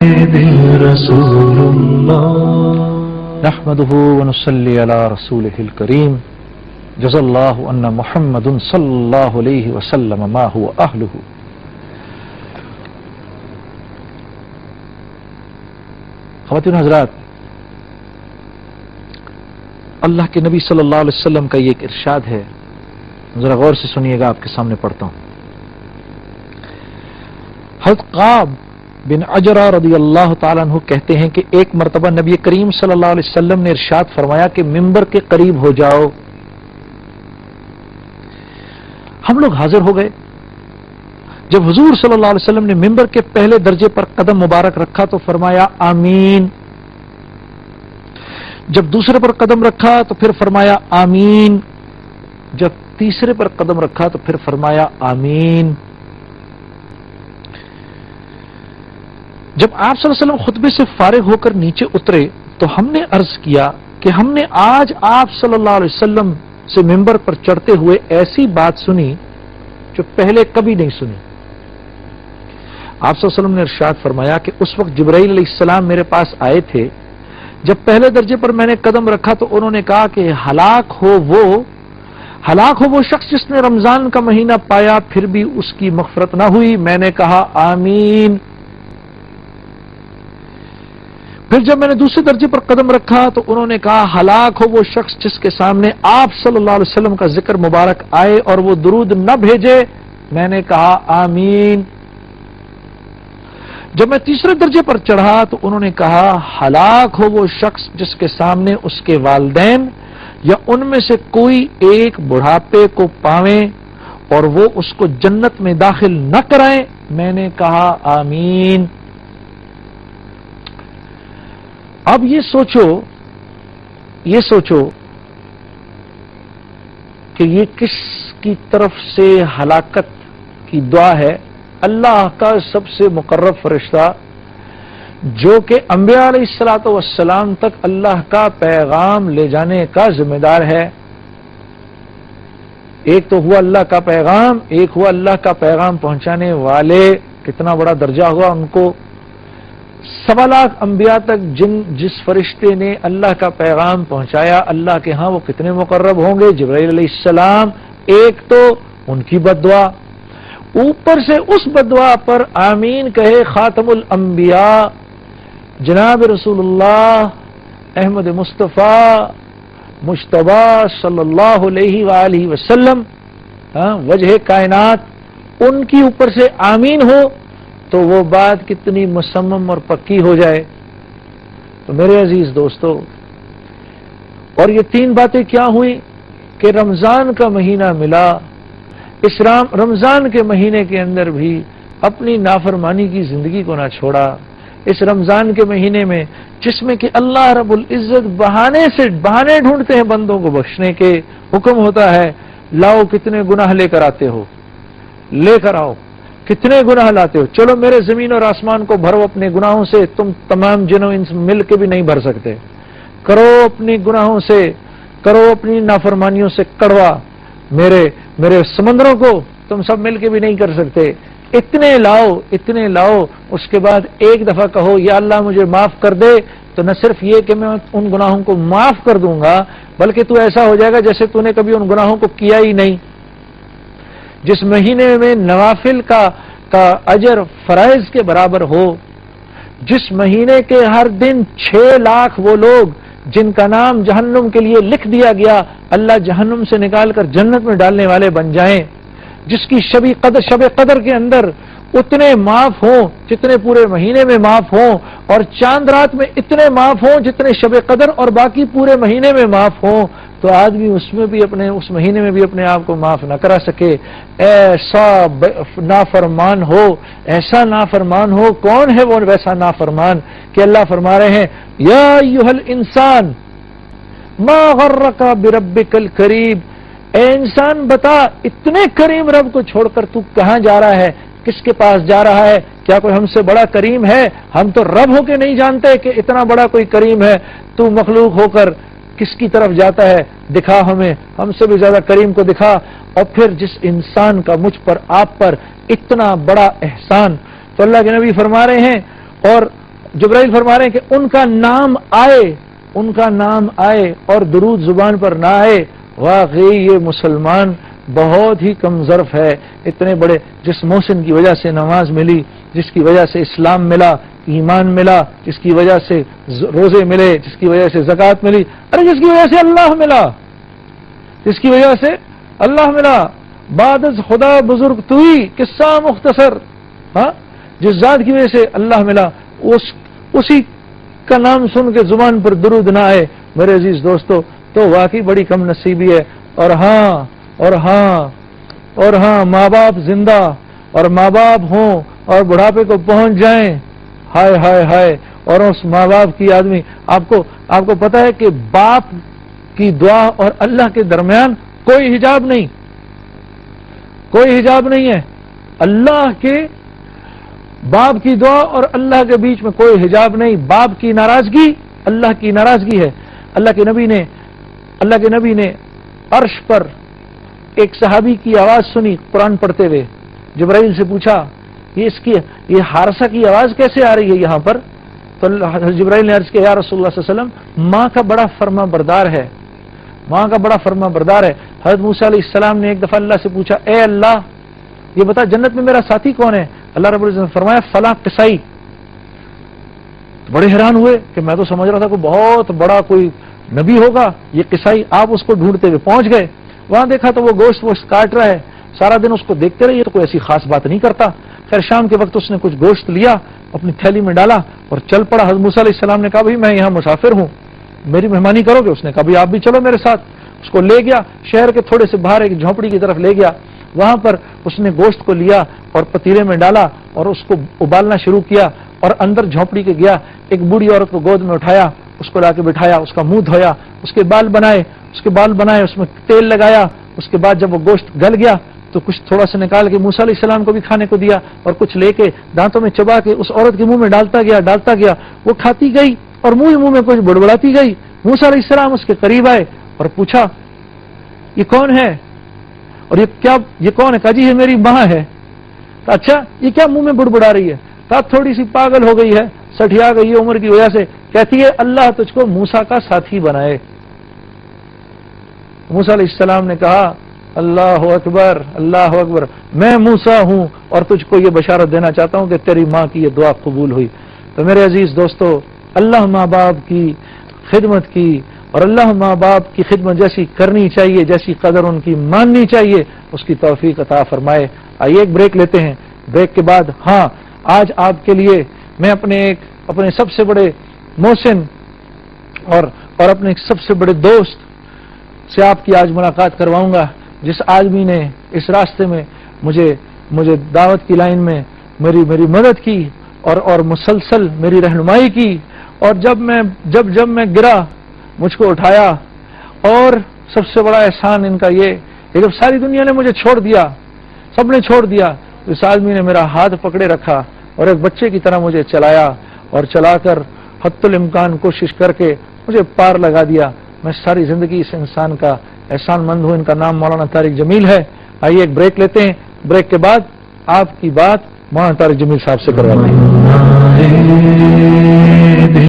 رسول نحمده ونصلي على رسوله الكريم جزا الله أن محمد صلى الله عليه وسلم ما هو أهله. خواتین حضرات، اللہ کے نبی صلی اللہ علیہ وسلم کا یہ ایک ارشاد ہے، ذرا غور سے سنیے گا، آپ کے سامنے پڑھتا ہوں. حضرت قعب بن عجرہ رضی اللہ تعالیٰ عنہ کہتے ہیں کہ ایک مرتبہ نبی کریم صلی اللہ علیہ وسلم نے ارشاد فرمایا کہ ممبر کے قریب ہو جاؤ. ہم لوگ حاضر ہو گئے. جب حضور صلی اللہ علیہ وسلم نے ممبر کے پہلے درجے پر قدم مبارک رکھا تو فرمایا آمین. جب دوسرے پر قدم رکھا تو پھر فرمایا آمین. جب تیسرے پر قدم رکھا تو پھر فرمایا آمین. جب آپ صلی اللہ علیہ وسلم خطبے سے فارغ ہو کر نیچے اترے تو ہم نے عرض کیا کہ ہم نے آج آپ صلی اللہ علیہ وسلم سے ممبر پر چڑھتے ہوئے ایسی بات سنی جو پہلے کبھی نہیں سنی. آپ صلی اللہ علیہ وسلم نے ارشاد فرمایا کہ اس وقت جبرائیل علیہ السلام میرے پاس آئے تھے. جب پہلے درجے پر میں نے قدم رکھا تو انہوں نے کہا کہ ہلاک ہو وہ شخص جس نے رمضان کا مہینہ پایا پھر بھی اس کی مغفرت نہ ہوئی. میں نے کہا آمین. پھر جب میں نے دوسرے درجے پر قدم رکھا تو انہوں نے کہا ہلاک ہو وہ شخص جس کے سامنے آپ صلی اللہ علیہ وسلم کا ذکر مبارک آئے اور وہ درود نہ بھیجے. میں نے کہا آمین. جب میں تیسرے درجے پر چڑھا تو انہوں نے کہا ہلاک ہو وہ شخص جس کے سامنے اس کے والدین یا ان میں سے کوئی ایک بڑھاپے کو پاویں اور وہ اس کو جنت میں داخل نہ کرائیں. میں نے کہا آمین. اب یہ سوچو کہ یہ کس کی طرف سے ہلاکت کی دعا ہے. اللہ کا سب سے مقرب فرشتہ جو کہ انبیاء علیہ الصلوۃ والسلام تک اللہ کا پیغام لے جانے کا ذمہ دار ہے. ایک تو ہوا اللہ کا پیغام، ایک ہوا اللہ کا پیغام پہنچانے والے. کتنا بڑا درجہ ہوا ان کو. 1.25 لاکھ انبیاء تک جس فرشتے نے اللہ کا پیغام پہنچایا، اللہ کے ہاں وہ کتنے مقرب ہوں گے. جبرائیل علیہ السلام. ایک تو ان کی بد دعا، اوپر سے اس بد دعا پر آمین کہے خاتم الانبیاء جناب رسول اللہ احمد مصطفیٰ مجتبی صلی اللہ علیہ وآلہ وسلم، وجہ کائنات، ان کی اوپر سے آمین ہو تو وہ بات کتنی مصمم اور پکی ہو جائے. تو میرے عزیز دوستو، اور یہ 3 باتیں کیا ہوئی کہ رمضان کا مہینہ ملا. اس رمضان کے مہینے کے اندر بھی اپنی نافرمانی کی زندگی کو نہ چھوڑا. اس رمضان کے مہینے میں جس میں کہ اللہ رب العزت بہانے ڈھونڈتے ہیں بندوں کو بخشنے کے. حکم ہوتا ہے لاؤ کتنے گناہ لے کر آتے ہو، لے کر آؤ. کتنے گناہ لاتے ہو؟ چلو میرے زمین اور آسمان کو بھرو اپنے گناہوں سے. تم تمام جنوں انس مل کے بھی نہیں بھر سکتے. کرو اپنی گناہوں سے، کرو اپنی نافرمانیوں سے کڑوا. میرے سمندروں کو تم سب مل کے بھی نہیں کر سکتے. اتنے لاؤ. اس کے بعد ایک دفعہ کہو یا اللہ مجھے معاف کر دے، تو نہ صرف یہ کہ میں ان گناہوں کو معاف کر دوں گا بلکہ تو ایسا ہو جائے گا جیسے تو نے کبھی ان گناہوں کو کیا ہی نہیں. جس مہینے میں نوافل کا اجر فرائض کے برابر ہو، جس مہینے کے ہر دن 6 لاکھ وہ لوگ جن کا نام جہنم کے لیے لکھ دیا گیا اللہ جہنم سے نکال کر جنت میں ڈالنے والے بن جائیں، جس کی شب قدر کے اندر اتنے معاف ہوں جتنے پورے مہینے میں معاف ہوں، اور چاند رات میں اتنے معاف ہوں جتنے شب قدر اور باقی پورے مہینے میں معاف ہوں، تو آدمی اس مہینے میں بھی اپنے آپ کو معاف نہ کرا سکے. ایسا نافرمان ہو. کون ہے وہ ویسا نافرمان کہ اللہ فرما رہے ہیں یا ایھا الانسان ما غرک بربک الکریم. اے انسان بتا اتنے کریم رب کو چھوڑ کر تو کہاں جا رہا ہے، کس کے پاس جا رہا ہے؟ کیا کوئی ہم سے بڑا کریم ہے؟ ہم تو رب ہو کے نہیں جانتے کہ اتنا بڑا کوئی کریم ہے. تو مخلوق ہو کر کس کی طرف جاتا ہے؟ دکھا ہمیں، ہم سے بھی زیادہ کریم کو دکھا. اور پھر جس انسان کا مجھ پر آپ پر اتنا بڑا احسان. تو اللہ کے نبی فرما رہے ہیں اور جبرائیل فرما رہے ہیں کہ ان کا نام آئے اور درود زبان پر نہ آئے، واقعی یہ مسلمان بہت ہی کم ظرف ہے۔ اتنے بڑے جس محسن کی وجہ سے نماز ملی، جس کی وجہ سے اسلام ملا، ایمان ملا، جس کی وجہ سے روزے ملے، جس کی وجہ سے زکوٰۃ ملی، جس کی وجہ سے اللہ ملا، جس کی وجہ سے اللہ ملا، بعد از خدا بزرگ توئی قصہ مختصر، ہاں، جس ذات کی وجہ سے اللہ ملا، اسی کا نام سن کے زبان پر درود نہ آئے میرے عزیز دوستو، تو واقعی بڑی کم نصیبی ہے۔ اور ہاں ماں باپ زندہ اور ماں باپ ہوں اور بڑھاپے کو پہنچ جائیں، ہائے ہائے ہائے، اور اس ماں باپ کی آدمی، آپ کو پتا ہے کہ باپ کی دعا اور اللہ کے درمیان کوئی حجاب نہیں، کوئی حجاب نہیں ہے۔ اللہ کے باپ کی دعا اور اللہ کے بیچ میں کوئی حجاب نہیں۔ باپ کی ناراضگی اللہ کی ناراضگی ہے۔ اللہ کے نبی نے عرش پر ایک صحابی کی آواز سنی قرآن پڑھتے ہوئے، جبرائیل سے پوچھا یہ حارثہ کی آواز کیسے آ رہی ہے یہاں پر؟ تو جبرائیل نے عرض کیا، یا رسول اللہ صلی اللہ علیہ وسلم، ماں کا بڑا فرما بردار ہے، ماں کا بڑا فرما بردار ہے۔ حضرت موسیٰ علیہ السلام نے ایک دفعہ اللہ سے پوچھا، اے اللہ یہ بتا جنت میں میرا ساتھی کون ہے؟ اللہ رب العزت نے فرمایا فلاں قصائی۔ بڑے حیران ہوئے کہ میں تو سمجھ رہا تھا کہ بہت بڑا کوئی نبی ہوگا یہ قصائی، آپ اس کو ڈھونڈتے ہوئے پہنچ گئے، وہاں دیکھا تو وہ گوشت کاٹ رہا ہے، سارا دن اس کو دیکھتے رہے، تو کوئی ایسی خاص بات نہیں کرتا۔ خیر شام کے وقت اس نے کچھ گوشت لیا، اپنی تھیلی میں ڈالا اور چل پڑا۔ حضرت موسیٰ علیہ السلام نے کہا بھائی میں یہاں مسافر ہوں، میری مہمانی کرو گے؟ اس نے کہا بھائی آپ بھی چلو میرے ساتھ۔ اس کو لے گیا، شہر کے تھوڑے سے باہر ایک جھونپڑی کی طرف لے گیا، وہاں پر اس نے گوشت کو لیا اور پتیلے میں ڈالا اور اس کو ابالنا شروع کیا، اور اندر جھونپڑی کے گیا، ایک بوڑھی عورت کو گود میں اٹھایا، اس کو لا کے بٹھایا، اس کا منہ دھویا، اس کے بال بنائے، اس میں تیل لگایا۔ اس کے بعد جب وہ گوشت گل گیا تو کچھ تھوڑا سا نکال کے موسیٰ علیہ السلام کو بھی کھانے کو دیا، اور کچھ لے کے دانتوں میں چبا کے اس عورت کے منہ میں ڈالتا گیا، وہ کھاتی گئی اور منہ میں کچھ بڑبڑاتی گئی۔ موسیٰ علیہ السلام اس کے قریب آئے اور پوچھا یہ کون ہے اور یہ کون ہے؟ کہا جی یہ میری ماں ہے۔ اچھا یہ کیا منہ میں بڑبڑا رہی ہے؟ کہا تھوڑی سی پاگل ہو گئی ہے، سٹھیا گئی ہے عمر کی وجہ سے، کہتی ہے اللہ تجھ کو موسیٰ کا ساتھی بنائے۔ موسیٰ علیہ السلام نے کہا اللہ اکبر اللہ اکبر، میں موسیٰ ہوں اور تجھ کو یہ بشارت دینا چاہتا ہوں کہ تیری ماں کی یہ دعا قبول ہوئی۔ تو میرے عزیز دوستو، اللہ ماں باپ کی خدمت کی، اور اللہ ماں باپ کی خدمت جیسی کرنی چاہیے، جیسی قدر ان کی ماننی چاہیے، اس کی توفیق عطا فرمائے۔ آئیے ایک بریک لیتے ہیں، بریک کے بعد آج آپ کے لیے میں اپنے سب سے بڑے محسن اور اپنے سب سے بڑے دوست سے آپ کی آج ملاقات کرواؤں گا، جس آدمی نے اس راستے میں مجھے دعوت کی لائن میں میری مدد کی اور مسلسل میری رہنمائی کی، اور جب میں گرا مجھ کو اٹھایا، اور سب سے بڑا احسان ان کا یہ کہ جب ساری دنیا نے مجھے چھوڑ دیا، سب نے چھوڑ دیا، تو اس آدمی نے میرا ہاتھ پکڑے رکھا اور ایک بچے کی طرح مجھے چلایا، اور چلا کر حتی الامکان کوشش کر کے مجھے پار لگا دیا۔ میں ساری زندگی اس انسان کا احسان مند ہوں۔ ان کا نام مولانا طارق جمیل ہے۔ آئیے ایک بریک لیتے ہیں، بریک کے بعد آپ کی بات مولانا طارق جمیل صاحب سے کرواتے ہیں۔